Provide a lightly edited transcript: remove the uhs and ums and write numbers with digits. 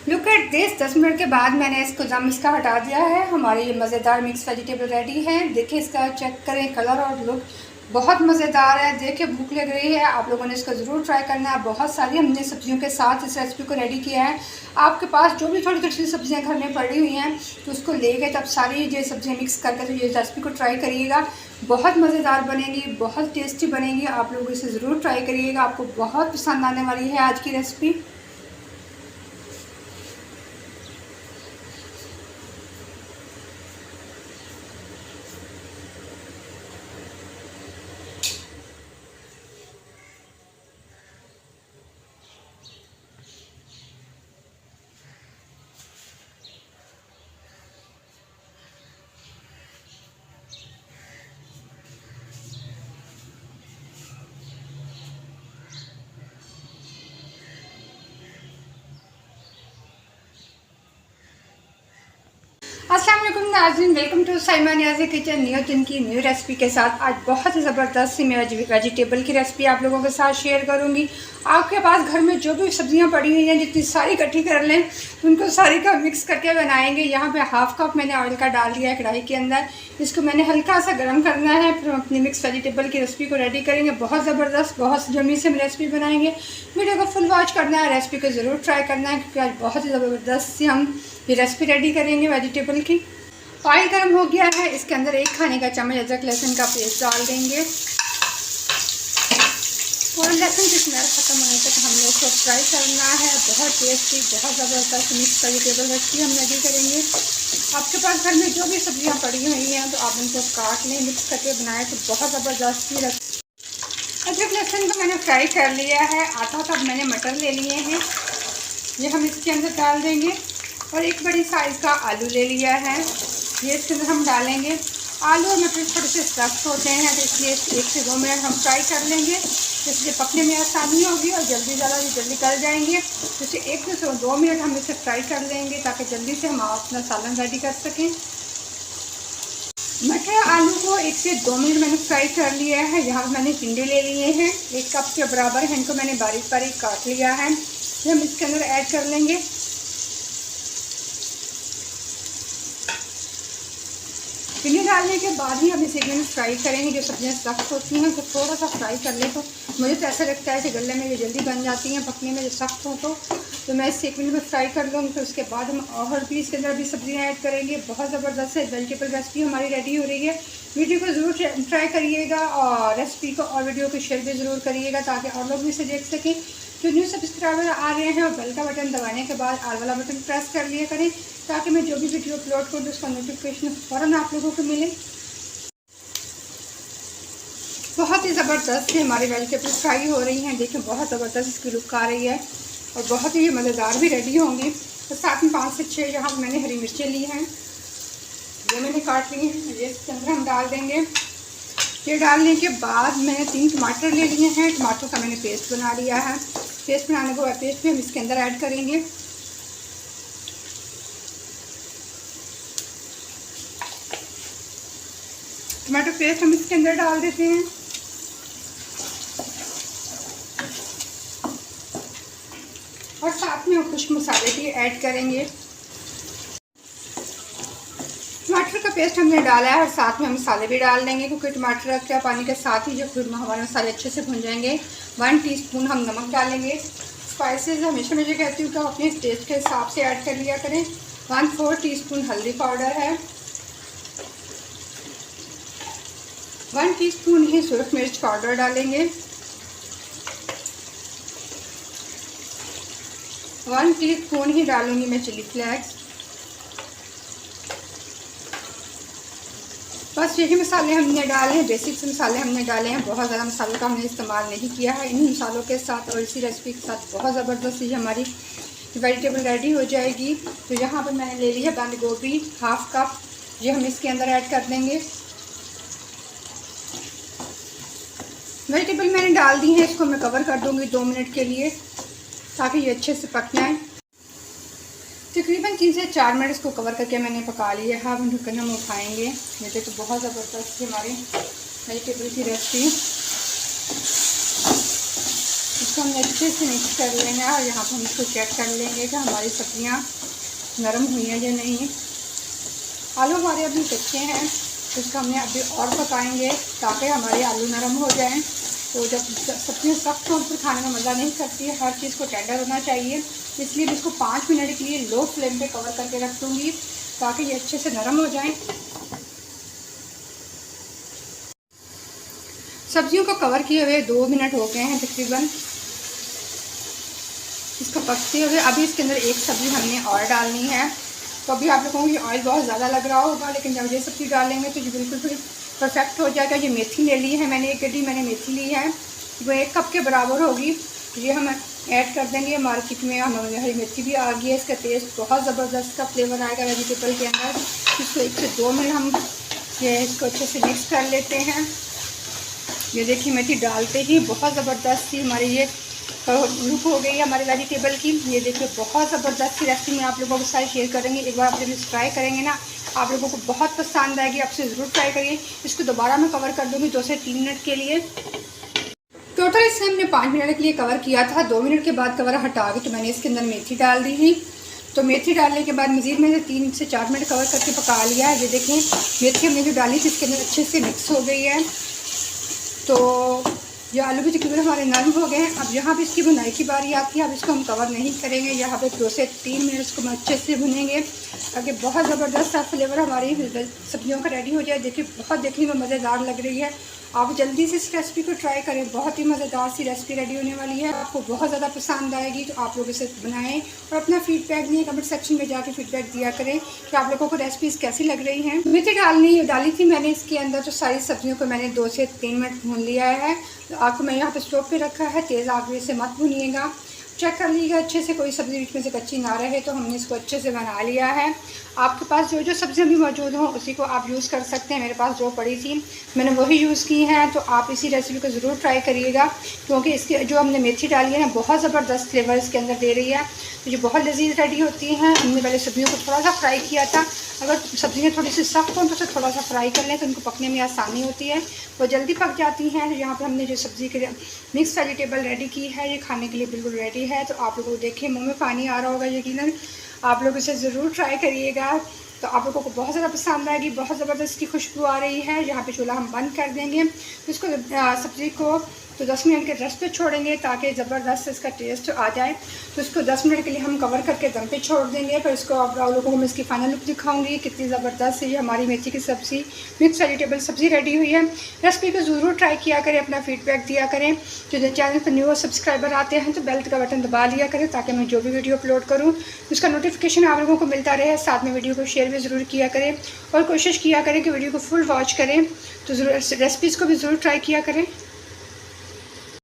Look at this, 10 minute के बाद मैंने इसको दम इसका हटा दिया है। हमारी ये मज़ेदार मिक्स वेजिटेबल रेडी है। देखिए इसका चेक करें कलर और लुक, बहुत मज़ेदार है। देखिए भूख लग रही है, आप लोगों ने इसको ज़रूर ट्राई करना है। बहुत सारी हमने सब्जियों के साथ इस रेसिपी को रेडी किया है। आपके पास जो भी थोड़ी थोड़ी सी सब्जियां घर में पड़ी हुई हैं तो उसको लेके तब सारी ये सब्जियां मिक्स करके तो ये रेसिपी को ट्राई करिएगा। बहुत मज़ेदार बनेगी, बहुत टेस्टी बनेगी। आप लोग इसे ज़रूर ट्राई करिएगा, आपको बहुत पसंद आने वाली है आज की रेसिपी। अस्सलाम वालेकुम नाज़रीन, welcome to Saima Niazi kitchen. New दिन की न्यू रेसिपी के साथ आज बहुत ही ज़बरदस्त सी मैं वेजिटेबल की रेसिपी आप लोगों के साथ शेयर करूंगी। आपके पास घर में जो भी सब्जियां पड़ी हुई हैं जितनी सारी इकट्ठी कर लें उनको सारी का मिक्स करके बनाएंगे। यहाँ पे हाफ़ कप मैंने ऑयल का डाल दिया है कढ़ाई के अंदर। इसको मैंने हल्का सा गर्म करना है, फिर हम अपनी मिक्स वेजिटेबल की रेसिपी को रेडी करेंगे। बहुत ज़बरदस्त, बहुत जमी से हम रेसिपी बनाएंगे। वीडियो को फुल वॉच करना है, रेसिपी को ज़रूर ट्राई करना है क्योंकि आज बहुत ही ज़बरदस्त सी हम ये रेसिपी रेडी करेंगे वेजिटेबल की। ऑयल गर्म हो गया है, इसके अंदर 1 खाने का चम्मच अदरक लहसुन का पेस्ट डाल देंगे और लहसुन की स्मेल ख़त्म होने तक हमने इसको फ्राई करना है। बहुत टेस्टी, बहुत ज़बरदस्त मिक्स वेजिटेबल रेसिपी हम रेडी करेंगे। आपके पास घर में जो भी सब्जियां पड़ी हुई हैं तो आप उनको काट लें, मिक्स करके बनाएं तो बहुत ज़बरदस्त ही रेसिपी। अदरक लहसुन को मैंने फ्राई कर लिया है। आधा कप मैंने मटर ले लिए हैं, ये हम इसके अंदर डाल देंगे। और एक बड़ी साइज़ का आलू ले लिया है, ये इसके अंदर हम डालेंगे। आलू और मटर थोड़े से सख्त होते हैं तो इसलिए 1 से 2 मिनट हम फ्राई कर लेंगे, इसलिए पकने में आसानी होगी और जल्दी गल जाएंगे। तो इसे 1 से 2 मिनट हम इसे फ्राई कर लेंगे ताकि जल्दी से हम अपना सालन रेडी कर सकें। मटर आलू को 1 से 2 मिनट मैंने फ्राई कर लिया है। यहाँ मैंने टिंडे ले लिए हैं, 1 कप के बराबर है। इनको मैंने बारीक बारीक काट लिया है, ये हम इसके अंदर ऐड कर लेंगे। टिंडे डालने के बाद ही हम इसे एक मिनट फ्राई करेंगे। जो सब्जियां सख्त होती हैं तो थोड़ा सा फ्राई कर ले, तो मुझे तो ऐसा लगता है कि गलने में ये जल्दी बन जाती हैं, पकने में जो सख्त हो तो मैं इसे 1 मिनट में फ्राई कर लूँगी। फिर उसके बाद हम और भी इसके अंदर भी सब्जियां ऐड करेंगे। बहुत ज़बरदस्त है वेजिटेबल रेसिपी हमारी रेडी हो रही है। वीडियो को ज़रूर ट्राई करिएगा और रेसिपी को और वीडियो को शेयर भी ज़रूर करिएगा ताकि और लोग भी इसे देख सकें। जो न्यू सब्सक्राइबर आ रहे हैं और बेल का बटन दबाने के बाद आल वाला बटन प्रेस कर लिया करें ताकि मैं जो भी वीडियो अपलोड करूँ उसका नोटिफिकेशन फ़ौरन आप लोगों को मिले। बहुत ही ज़बरदस्त से हमारी वेजिटेबल फ्राई हो रही हैं। देखिए बहुत ज़बरदस्त इसकी लुक आ रही है और बहुत ही मज़ेदार भी रेडी होंगी। तो साथ में 5 से 6 यहाँ मैंने हरी मिर्चें ली हैं, ये मैंने काट ली हैं, ये इसके अंदर हम डाल देंगे। ये डालने के बाद मैंने 3 टमाटर ले लिए हैं, टमाटर का मैंने पेस्ट बना लिया है। पेस्ट बनाने के बाद पेस्ट भी हम इसके अंदर ऐड करेंगे। टमाटर पेस्ट हम इसके अंदर डाल देते हैं और साथ में हम खुश्क मसाले भी ऐड करेंगे। टमाटर का पेस्ट हमने डाला है और साथ में हम मसाले भी डाल देंगे क्योंकि टमाटर का पानी के साथ ही जो खुद हमारे मसाले अच्छे से भुन जाएंगे। 1 टीस्पून हम नमक डालेंगे। स्पाइसेस हमेशा मैं जो कहती हूँ कि अपने टेस्ट के हिसाब से ऐड कर लिया करें। 1/4 टीस्पून हल्दी पाउडर है, 1 टीस्पून ही सुरख मिर्च पाउडर डालेंगे, 1 टीस्पून ही डालूंगी मैं चिली फ्लेक्स। बस यही मसाले हमने डाले हैं, बेसिक से मसाले हमने डाले हैं। बहुत ज़्यादा मसालों का हमने इस्तेमाल नहीं किया है। इन मसालों के साथ और इसी रेसिपी के साथ बहुत ज़बरदस्त ही हमारी वेजिटेबल रेडी हो जाएगी। तो यहाँ पर मैंने ले लिया बंद गोभी 1/2 कप, ये हम इसके अंदर ऐड कर देंगे। वेजिटेबल मैंने डाल दी है, इसको मैं कवर कर दूँगी 2 मिनट के लिए ताकि ये अच्छे से पक जाए। तकरीबन 3 से 4 मिनट इसको कवर करके मैंने पका लिया है। हम ढक्कन हम उठाएंगे। ये देखो बहुत ज़बरदस्त हमारी वेजिटेबल की रेसिपी इसको हमने अच्छे से मिक्स कर लेना है और यहाँ पर हम इसको चेक कर लेंगे कि हमारी सब्जियाँ नरम हुई हैं या नहीं। आलू हमारे अभी कच्चे हैं, तो इसको हमने अभी और पकाएंगे ताकि हमारे आलू नरम हो जाएं। तो जब सब्जियाँ सख्त हो तो खाने में मज़ा नहीं करती है, हर चीज़ को टेंडर होना चाहिए। इसलिए मैं इसको 5 मिनट के लिए लो फ्लेम पे कवर करके रख दूँगी ताकि ये अच्छे से नरम हो जाएं। सब्जियों को कवर किए हुए 2 मिनट हो गए हैं तकरीबन इसको पकते हुए। अभी इसके अंदर एक सब्ज़ी हमने और डालनी है। तो अभी आप लोगों को ये ऑयल बहुत ज़्यादा लग रहा होगा, लेकिन जब ये सब्ज़ी डालेंगे तो ये बिल्कुल फिर परफेक्ट हो जाएगा। ये मेथी ले ली है मैंने, 1 गड्डी मैंने मेथी ली है, वो 1 कप के बराबर होगी। ये हम ऐड कर देंगे। मार्केट में हमारे हरी मेथी भी आ गई है, इसका टेस्ट बहुत ज़बरदस्त का फ्लेवर आएगा वेजिटेबल के अंदर। इसको 1 से 2 मिनट हम ये इसको अच्छे से मिक्स कर लेते हैं। ये देखिए मेथी डालते ही बहुत ज़बरदस्त सी हमारी ये लुक हो गई है हमारे वेजिटेबल की। ये देखिए बहुत ज़बरदस्त सी रेसिपी मैं आप लोगों के साथ शेयर करेंगे। एक बार आप जब इस ट्राई करेंगे ना, आप लोगों को बहुत पसंद आएगी, आपसे ज़रूर ट्राई करिए। इसको दोबारा मैं कवर कर दूँगी 2 से 3 मिनट के लिए। टोटल इसे हमने 5 मिनट के लिए कवर किया था। 2 मिनट के बाद कवर हटा के तो मैंने इसके अंदर मेथी डाल दी थी। तो मेथी डालने के बाद मज़ीद मैंने 3 से 4 मिनट कवर करके पका लिया है। ये देखें मेथी हमने जो डाली थी इसके अंदर अच्छे से मिक्स हो गई है। तो ये आलू भी तकरीबन हमारे नरम हो गए हैं। अब यहाँ पे इसकी भुनाई की बारी आती है। अब इसको हम कवर नहीं करेंगे, यहाँ पे 2 से 3 मिनट इसको हम अच्छे से भुनेंगे ताकि बहुत ज़बरदस्त सा फ्लेवर हमारी सब्जियों का रेडी हो जाए। देखिए बहुत देखने में मज़ेदार लग रही है। आप जल्दी से इस रेसिपी को ट्राई करें, बहुत ही मज़ेदार सी रेसिपी रेडी होने वाली है। आपको बहुत ज़्यादा पसंद आएगी। तो आप लोग इसे बनाएं और अपना फीडबैक दिए, कमेंट सेक्शन में जाके फीडबैक दिया करें कि आप लोगों को रेसिपीज़ कैसी लग रही हैं। मेथी डाली थी मैंने इसके अंदर, तो सारी सब्जियों को मैंने 2 से 3 मिनट भून लिया है। तो आग को मैं यहाँ पे स्टोव पे रखा है, तेज़ आग में से मत भूनिएगा। चेक कर लीजिएगा अच्छे से कोई सब्ज़ी बीच में से कच्ची ना रहे। तो हमने इसको अच्छे से बना लिया है। आपके पास जो जो सब्ज़ियाँ भी मौजूद हों उसी को आप यूज़ कर सकते हैं। मेरे पास जो पड़ी थी मैंने वही यूज़ की हैं। तो आप इसी रेसिपी को ज़रूर ट्राई करिएगा, क्योंकि इसके जो हमने मेथी डाली है ना बहुत ज़बरदस्त फ्लेवर इसके अंदर दे रही है। तो ये बहुत लजीज रेडी होती हैं। हमने पहले सब्जियों को थोड़ा सा फ्राई किया था। अगर सब्जियाँ थोड़ी सी सख्त हों तो उसे थोड़ा सा फ्राई कर लें तो उनको पकने में आसानी होती है, वो जल्दी पक जाती हैं। यहाँ पर हमने जो सब्ज़ी के मिक्स वेजिटेबल रेडी की है, ये खाने के लिए बिल्कुल रेडी है। तो आप लोगों को देखिए मुँह में पानी आ रहा होगा यकीनन। आप लोग इसे ज़रूर ट्राई करिएगा, तो आप लोगों को बहुत ज़्यादा पसंद आएगी। बहुत ज़बरदस्त की खुशबू आ रही है। यहाँ पे चूल्हा हम बंद कर देंगे। तो इसको सब्ज़ी को तो 10 मिनट के रेस्ट पे छोड़ेंगे ताकि ज़बरदस्त इसका टेस्ट आ जाए। तो इसको 10 मिनट के लिए हम कवर करके दम पे छोड़ देंगे। फिर इसको आप लोगों को मैं इसकी फाइनल लुक दिखाऊंगी कितनी ज़बरदस्त ये हमारी मेथी की सब्ज़ी मिक्स वेजिटेबल सब्ज़ी रेडी हुई है। रेसिपी को ज़रूर ट्राई किया करें, अपना फीडबैक दिया करें। जो चैनल पर न्यू सब्सक्राइबर आते हैं तो बेल का बटन दबा लिया करें ताकि मैं जो भी वीडियो अपलोड करूँ उसका नोटिफिकेशन आप लोगों को मिलता रहे। साथ में वीडियो को शेयर भी ज़रूर किया करें और कोशिश किया करें कि वीडियो को फुल वॉच करें। तो ज़रूर रेसिपीज़ को भी ज़रूर ट्राई किया करें।